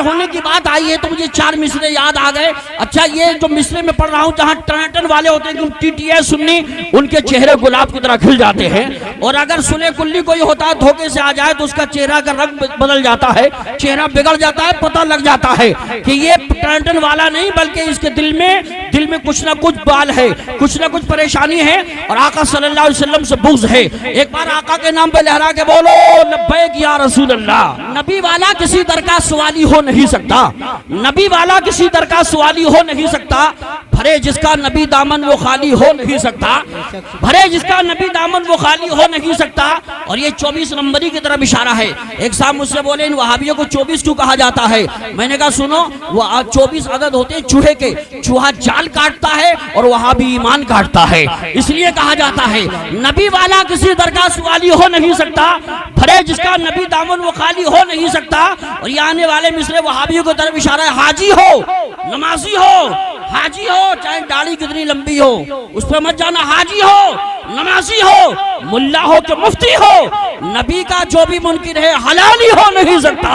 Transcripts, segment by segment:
होने की बात आई है तो मुझे 4 मिसरे याद आ गए। अच्छा, ये जो मिसरे में पढ़ रहा हूँ, जहाँ टनाटन वाले होते हैं, टीटीए सुन्नी, उनके चेहरे गुलाब की तरह खिल जाते हैं। और अगर सुने कुल्ली कोई होता है, धोखे से आ जाए तो उसका चेहरा का रंग बदल जाता है, चेहरा बिगड़ जाता है, पता लग जाता है कि ये टनाटन वाला नहीं, बल्कि इसके दिल में कुछ ना कुछ बाल है, कुछ ना कुछ परेशानी है और आका सल्लल्लाहु अलैहि वसल्लम से बुग़्ज़ है। एक बार आका के नाम पे लहरा के बोलो लब्बैक या रसूल अल्लाह। नबी वाला किसी दर का सवाली हो नहीं सकता, नबी वाला किसी दर का सवाली हो नहीं सकता। भरे जिसका नबी दामन वो खाली हो नहीं सकता, भरे जिसका नबी दामन वो खाली हो नहीं सकता। और ये 24 नंबरी की तरफ इशारा है। एक साहब मुझसे बोले इन वहाबियों को 24 क्यों कहा जाता है? मैंने कहा सुनो, वो 24 अदद होते हैं चूहे के, चूहा जाल काटता है और वहाबी ईमान काटता है, इसलिए कहा जाता है। नबी वाला किसी दर का सवाली हो नहीं सकता, भरे जिसका नबी दामन वो खाली हो नहीं सकता। और ये आने वाले मिसरे वहाबियों की तरफ इशारा है। हाजी हो, नमाजी हो, हाजी हो, चाहे दाढ़ी कितनी लंबी हो उस पर मत जाना। हाजी हो, नमाजी हो, मुल्ला हो कि मुफ्ती हो, नबी का जो भी मुनकिर है हलाली हो नहीं सकता,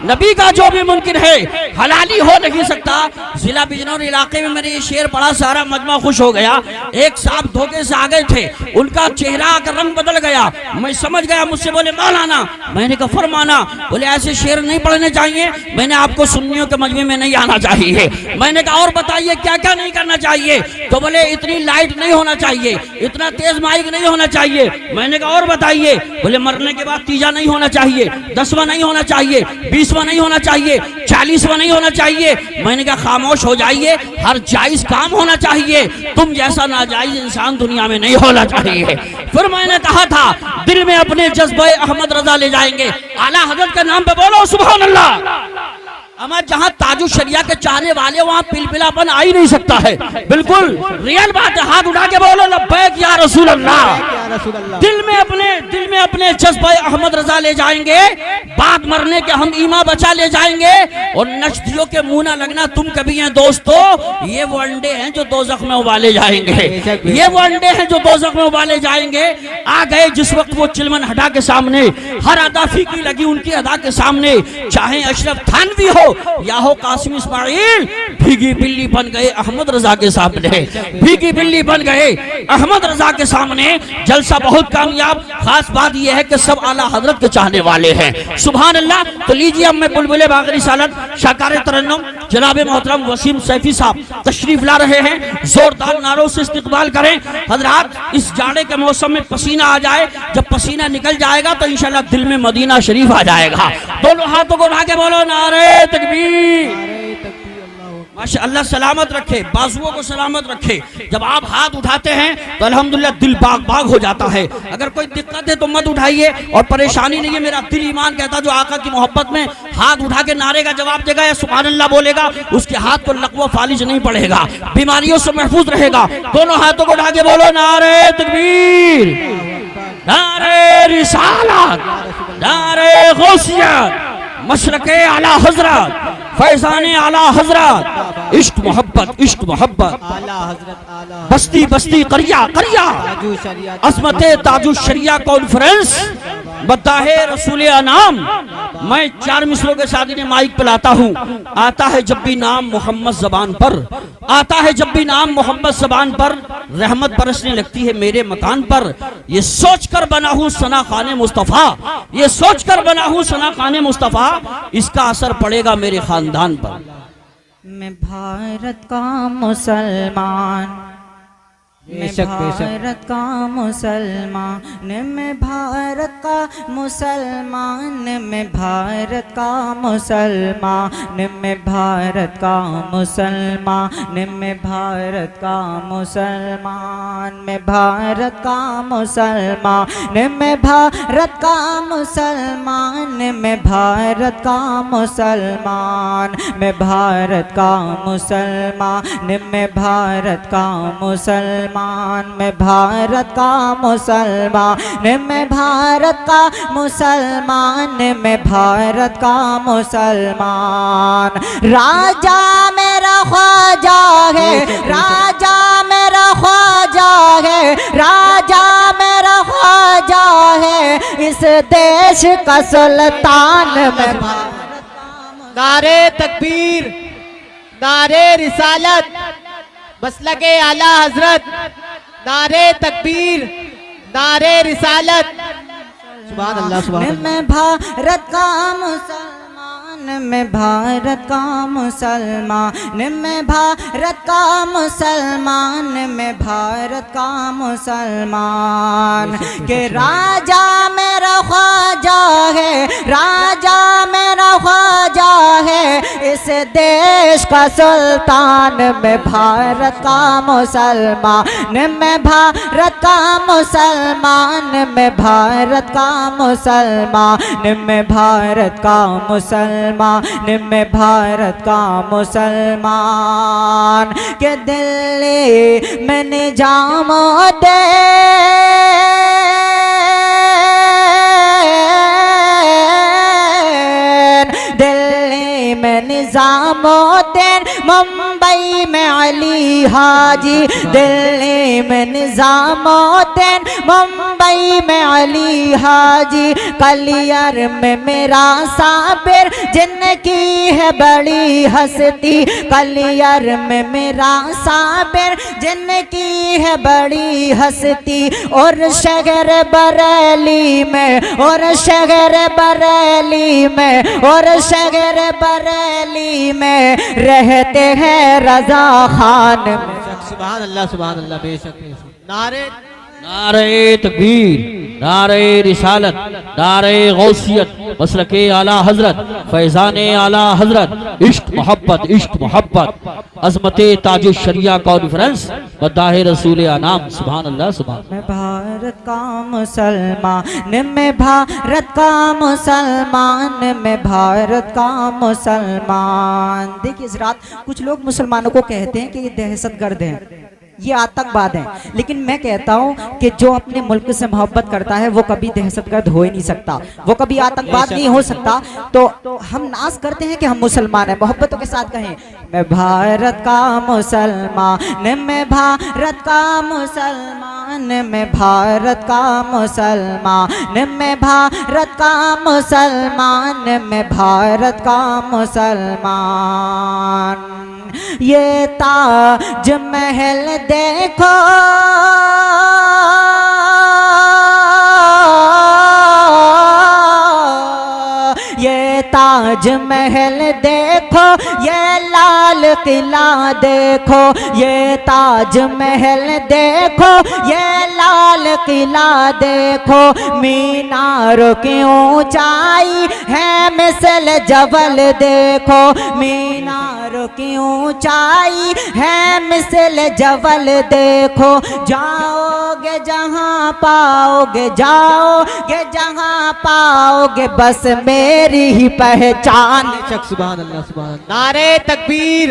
नबी का जो भी मुनकिर है हलाली हो नहीं सकता। जिला बिजनौर इलाके में मैंने ये शेर पढ़ा, सारा मजमा खुश हो गया। एक साहब धोखे से आ गए थे, उनका चेहरा का रंग बदल गया, मैं समझ गया। मुझसे बोले मौलाना, मैंने कहा फरमाना। बोले ऐसे शेर नहीं पढ़ने चाहिए, मैंने आपको सुन्नियों के मजमे में नहीं आना चाहिए। मैंने कहा और बताइए क्या क्या नहीं करना चाहिए? तो बोले इतनी लाइट नहीं होना चाहिए, इतना तेज माइक नहीं होना चाहिए। मैंने कहा और बताइए? बोले मरने के बाद तीजा नहीं होना चाहिए, 10वां नहीं होना चाहिए, 20वां नहीं होना चाहिए, 40वां नहीं होना चाहिए। मैंने कहा खामोश हो जाइए, हर जायज काम होना चाहिए, तुम जैसा नाजायज इंसान दुनिया में नहीं होना चाहिए। फिर मैंने कहा था दिल में अपने जज्बे अहमद रजा ले जाएंगे, आला हजरत के नाम पे बोलो सुभान अल्लाह। अमा जहाँ ताजु शरिया के चाहने वाले वहाँ पिलपिलापन आ ही नहीं सकता है, बिल्कुल रियल बात है। हाथ उठा के बोलो लब्बैक या रसूल अल्लाह। दिल में अपने जज्बे अहमद रजा ले जाएंगे, बाद मरने के हम ईमा बचा ले जाएंगे। और नश्तियों के मुंह ना लगना तुम कभी हैं दोस्तों, ये वो अंडे हैं जो दोज़ख में उबाले जाएंगे, ये वो अंडे हैं जो दोज़ख में उबाले जाएंगे। आ गए जिस वक्त वो चिलमन हटा के सामने, हर अदा फीकी लगी उनकी अदा के सामने, चाहे अशरफ थानवी हो या हो कासिम इस्माइल, भीगी बिल्ली बन गए अहमद रजा के सामने, भीगी बिल्ली बन गए अहमद रजा के सामने। जलसा बहुत कामयाब, खास बात यह है कि सब आला हजरत के चाहने वाले हैं, सुभान अल्लाह। तो लीजिए अब मैं बुलबुले बागरी सालत शाकार तरन्नुम जनाब मोहतरम वसीम सैफी साहब तशरीफ ला रहे हैं, जोरदार नारों से इस्तकबाल करें। हजरात, इस जाड़े के मौसम में पसीना आ जाए, जब पसीना निकल जाएगा तो इंशाल्लाह दिल में मदीना शरीफ आ जाएगा। दोनों हाथों को उठा के बोलो नारे तकबीर। माशाअल्लाह सलामत रखे, बाजुओं को सलामत रखे। जब आप हाथ उठाते हैं तो अल्हम्दुलिल्लाह दिल बाग बाग हो जाता है। अगर कोई दिक्कत है तो मत उठाइए, और परेशानी नहीं है, मेरा दिल ईमान कहता जो आका की मोहब्बत में हाथ उठा के नारे का जवाब देगा या सुभान अल्लाह बोलेगा, उसके हाथ को लकवा फालिज नहीं पड़ेगा, बीमारियों से महफूज रहेगा। दोनों हाथों को उठा के बोलो नारे तकबीर, नारे रिसालत, नारे गौसियत, मशरक़े आला हजरत, फैज़ाने आला हजरत, इश्क मोहब्बत, इश्क मोहब्बत, बस्ती बस्ती करिया करिया, अज़मते ताजु शरिया कॉन्फ्रेंस, बद्दाहे रसूल अनाम। मैं 4 मिसरों के साथ इन्हें माइक पे लाता हूँ। आता है जब भी नाम मोहम्मद ज़बान पर, आता है जब भी नाम मोहम्मद ज़बान पर, रहमत बरसने लगती है मेरे मकान पर। ये सोच कर बना हूँ सना खाने मुस्तफ़ा, ये सोच कर बना हूँ सना खाने मुस्तफ़ा, इसका असर पड़ेगा मेरे खानदान पर। मैं भारत का मुसलमान, मैं भारत का मुसलमान, मैं भारत का मुसलमान, मैं भारत का मुसलमान, मैं भारत का मुसलमान, मैं भारत का मुसलमान, मैं भारत का मुसलमान, मैं भारत का मुसलमान, मैं भारत का मुसलमान, मैं भारत का मुसलमान, मैं भारत का मुसलमान, मैं भारत का मुसलमान, मैं भारत का मुसलमान, मैं भारत का मुसलमान। राजा मेरा ख्वाजा है, राजा मेरा ख्वाजा है, राजा मेरा ख्वाजा है, इस देश का सुल्तान मैं भारत का नारे तकबीर, नारे रिसालत, मसलके आला हजरत, नारे तकबीर, नारे रिसालत। सुभान अल्लाह, सुभान अल्लाह। मैं भारत का मुसलमान, मैं भारत का मुसलमान, मैं भारत का मुसलमान, मैं भारत का मुसलमान। के राजा मेरा ख्वाजा है, राजा मेरा ख्वाजा है, इस देश का सुल्तान। मैं भारत का मुसलमान, मैं भारत का मुसलमान, मैं भारत का मुसलमान, मैं भारत का मुसलमान, मैं भारत का मुसलमान। के दिल्ली में निजामुद्दीन, दिल्ली में निजामुद्दीन, मुंबई में अली हाजी, दिल्ली में निजामुद्दीन, मुंबई में अली हाजी, कलियर में मेरा साबिर जिनकी है बड़ी हस्ती, कलियर में मेरा साबिर जिनकी है बड़ी हस्ती। और शहर बरेली में, और शहर बरेली में, और शहर बरेली में रहते हैं रजा खान। सुभान अल्लाह, सुभान अल्लाह। बेशक बेशक। नारे नारे तकबीर, नारे रिसालत, नारे गौसियत, मसलके आला हजरत, फैजाने आला हजरत, इश्क मोहब्बत, इश्क मोहब्बत, अजमते ताज शरिया कॉन्फ्रेंस, मद्दाह रसूल अनाम। सुभान अल्लाह, सुभान। मैं भारत का मुसलमान, मैं भारत का मुसलमान, मैं भारत का मुसलमान। देखिए इस रात कुछ लोग मुसलमानों को कहते हैं कि ये दहशतगर्द हैं, ये आतंकवाद है, लेकिन मैं कहता हूं कि जो अपने मुल्क से मोहब्बत करता है वो कभी दहशतगर्द हो ही नहीं सकता, वो कभी आतंकवाद नहीं हो सकता। तो हम नाज करते हैं कि हम मुसलमान हैं, मोहब्बतों के साथ कहें मैं भारत का मुसलमान, मैं भारत का मुसलमान, मैं भारत का मुसलमान, मैं भारत का मुसलमान, मैं भारत का मुसलमान। ये ताज महल देखो, ये ताज महल देखो, ये लाल किला देखो, ये ताज महल देखो, ये लाल किला देखो, मीनारों की ऊंचाई है मिसल जबल देखो, मीनारों की ऊंचाई है मिसल जबल देखो। जाओगे जहां पाओगे, जाओगे जहां पाओगे, बस मेरी ही पहचान। सुभान अल्लाह, सुभान अल्लाह। नारे तकबीर,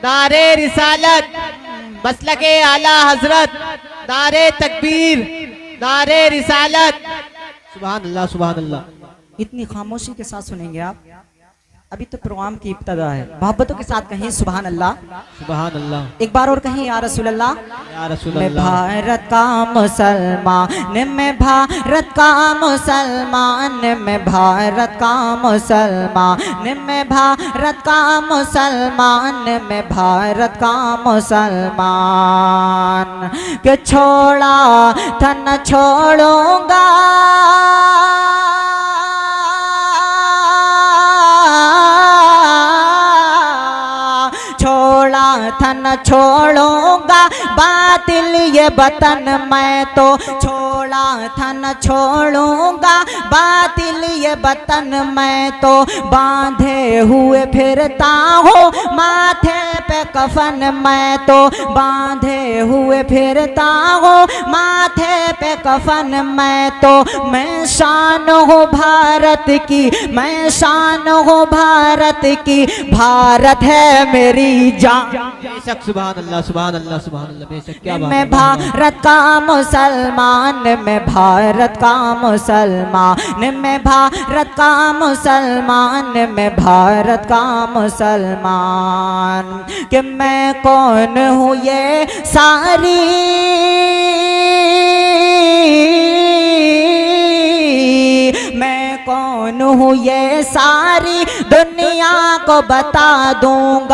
नारे रिसालत, मसलके आला हजरत, नारे तकबीर, नारे रिसालत। सुभान अल्लाह, सुभान अल्लाह। इतनी खामोशी के साथ सुनेंगे आप, अभी तो प्रोग्राम की इब्तिदा है। मोहब्बतों के साथ कहें सुभान अल्लाह, सुभान अल्लाह। एक बार और कहें या रसूल अल्लाह। या रसूल मैं अल्लाह। भारत का मुसलमान, मैं भारत का मुसलमान, मैं भारत का मुसलमान, मैं भारत का मुसलमान, मैं भारत का मुसलमान। के छोड़ा था न छोड़ूंगा, छोड़ा था न छोड़ूंगा, बातिल ये वतन मैं तो छोड़ा था न छोड़ूंगा, बातिल ये वतन मैं तो बांधे हुए फिरता हूँ माथे पे कफन, मैं तो बांधे हुए फिरता हूँ माथे पे कफन, मैं तो मैं शान हूँ भारत की, मैं शान हूँ भारत की, भारत है मेरी जान। बेशक सुभान अल्लाह, सुभान अल्लाह, सुभान अल्लाह। बेशक क्या बात मैं है। भारत का मुसलमान, मैं भारत का मुसलमान, मैं भारत का मुसलमान, मैं भारत का मुसलमान। कि मैं कौन हूँ ये सारी मैं कौन हूँ ये सारी दुनिया को बता दूंगा।